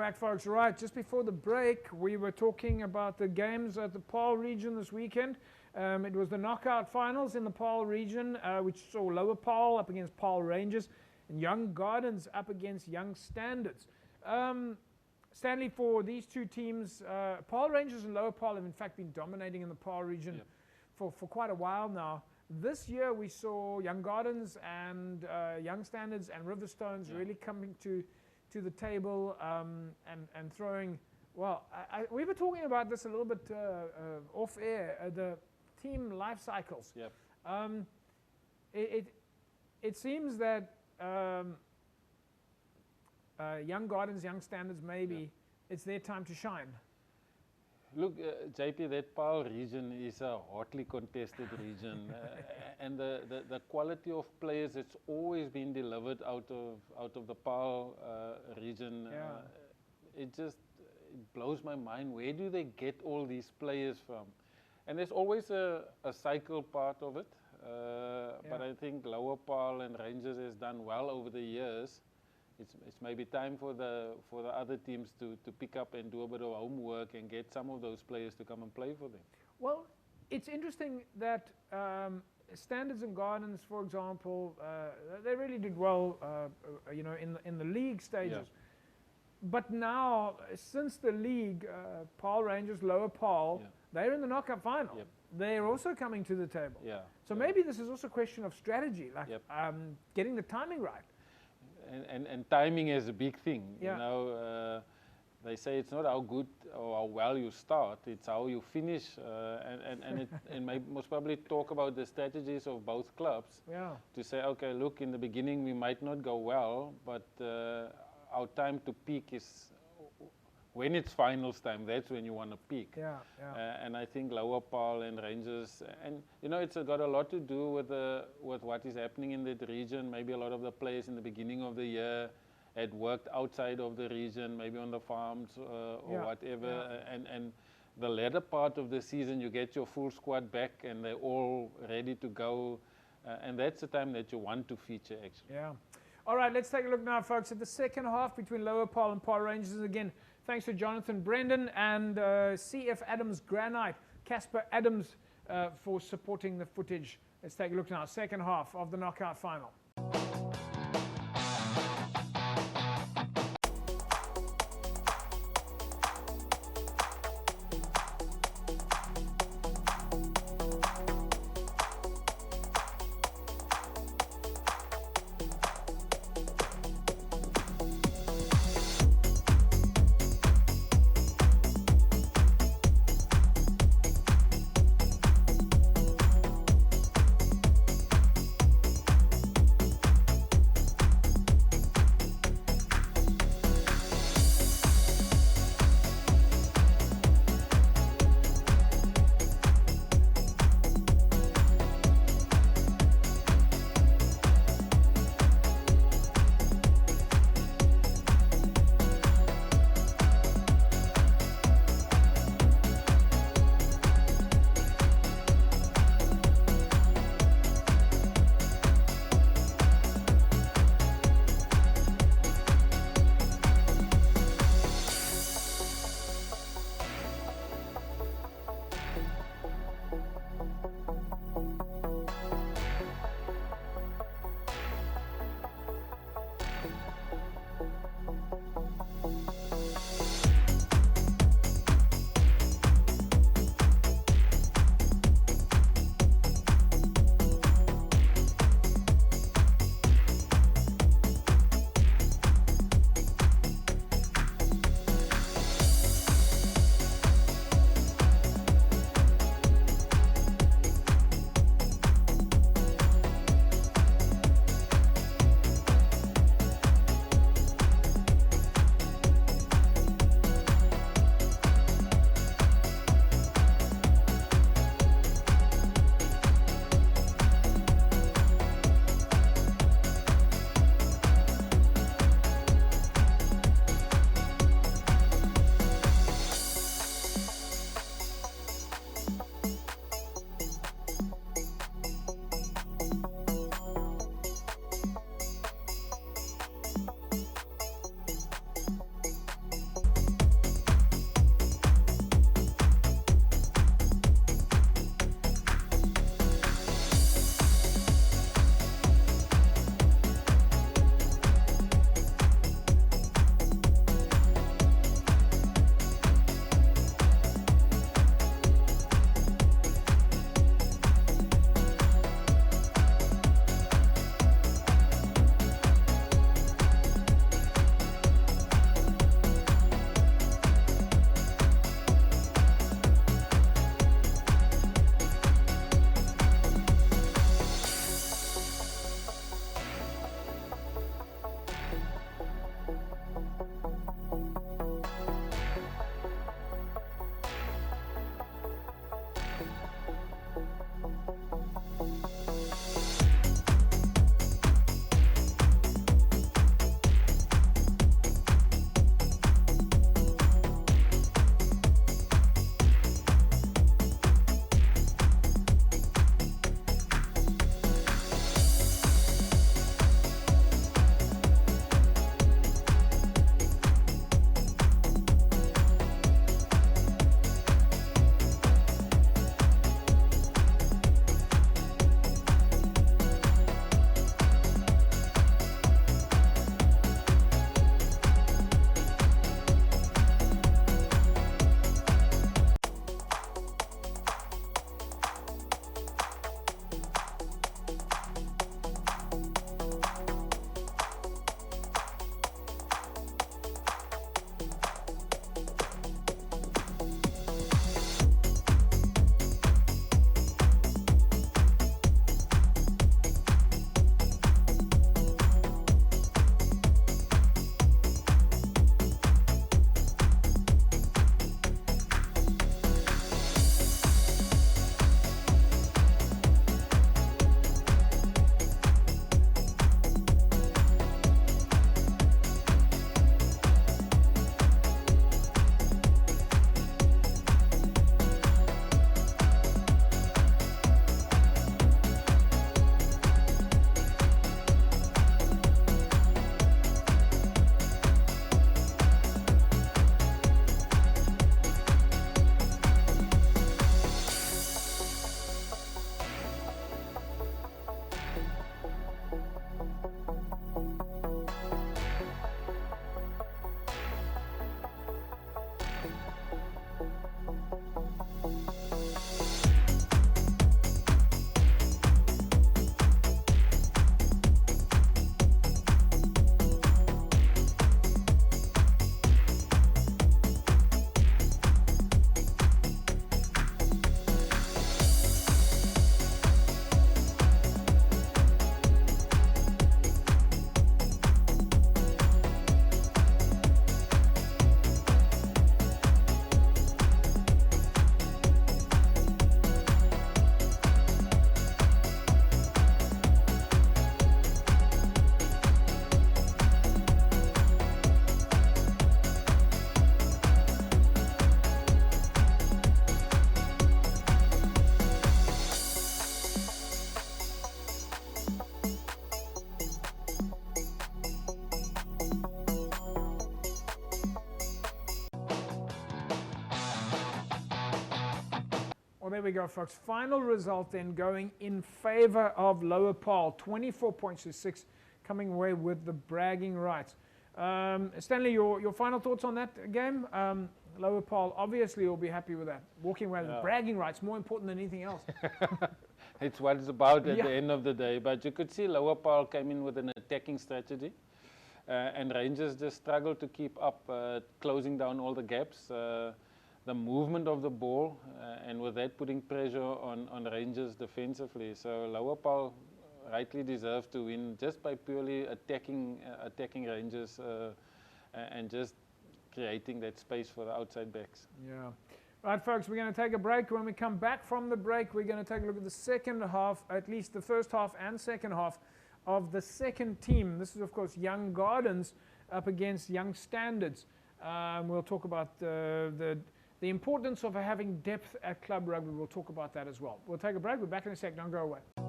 back, folks. Right, just before the break, we were talking about the games at the Paarl region this weekend. It was the knockout finals in the Paarl region, which saw Lower Paarl up against Paarl Rangers and Young Gardens up against Young Standards. Stanley, for these two teams, Paarl Rangers and Lower Paarl have in fact been dominating in the Paarl region for quite a while now. This year we saw Young Gardens and Young Standards and Riverstones really coming to the table and throwing. Well, we were talking about this a little bit off air, the team life cycles. It seems that Young Gardens, Young Standards, maybe it's their time to shine. Look, JP, that Paarl region is a hotly contested region, and the quality of players that's always been delivered out of the Paarl region, it blows my mind. Where do they get all these players from? And there's always a cycle part of it, but I think Lower Paarl and Rangers has done well over the years. It's maybe time for the other teams to pick up and do a bit of homework and get some of those players to come and play for them. Well, it's interesting that Standards and Gardens, for example, they really did well, in the league stages. But now, since the league, Paarl Rangers, Lower Paarl, they're in the knockout final. They're also coming to the table. So maybe this is also a question of strategy, like getting the timing right. And timing is a big thing. You know, they say it's not how good or how well you start; it's how you finish. And most probably talk about the strategies of both clubs. To say, okay, look, in the beginning we might not go well, but our time to peak is when it's finals time. That's when you want to peak. And I think Lower Paarl and Rangers, and you know, it's got a lot to do with what is happening in that region. Maybe a lot of the players in the beginning of the year had worked outside of the region, maybe on the farms or whatever. And the latter part of the season, you get your full squad back, and they're all ready to go. And that's the time that you want to feature, actually. All right, let's take a look now, folks, at the second half between Lower Paarl and Paarl Rangers. Again, thanks to Jonathan Brendan and CF Adams Granite, Casper Adams, for supporting the footage. Let's take a look now, second half of the knockout final. there we go, folks. Final result then going in favor of Lower Paarl. 24 points to 6, coming away with the bragging rights. Stanley, your final thoughts on that game? Lower Paarl obviously will be happy with that. Walking away with bragging rights, more important than anything else. It's what it's about at the end of the day. But you could see Lower Paarl came in with an attacking strategy. And Rangers just struggled to keep up, closing down all the gaps. The movement of the ball, and with that putting pressure on Rangers defensively. So Lower Paarl rightly deserved to win just by purely attacking Rangers and just creating that space for the outside backs. Yeah. Right, folks, we're going to take a break. When we come back from the break, we're going to take a look at the second half, at least the first half and second half of the second team. This is, of course, Young Gardens up against Young Standards. We'll talk about the importance of having depth at club rugby. We'll talk about that as well. We'll take a break. We're back in a sec. Don't go away.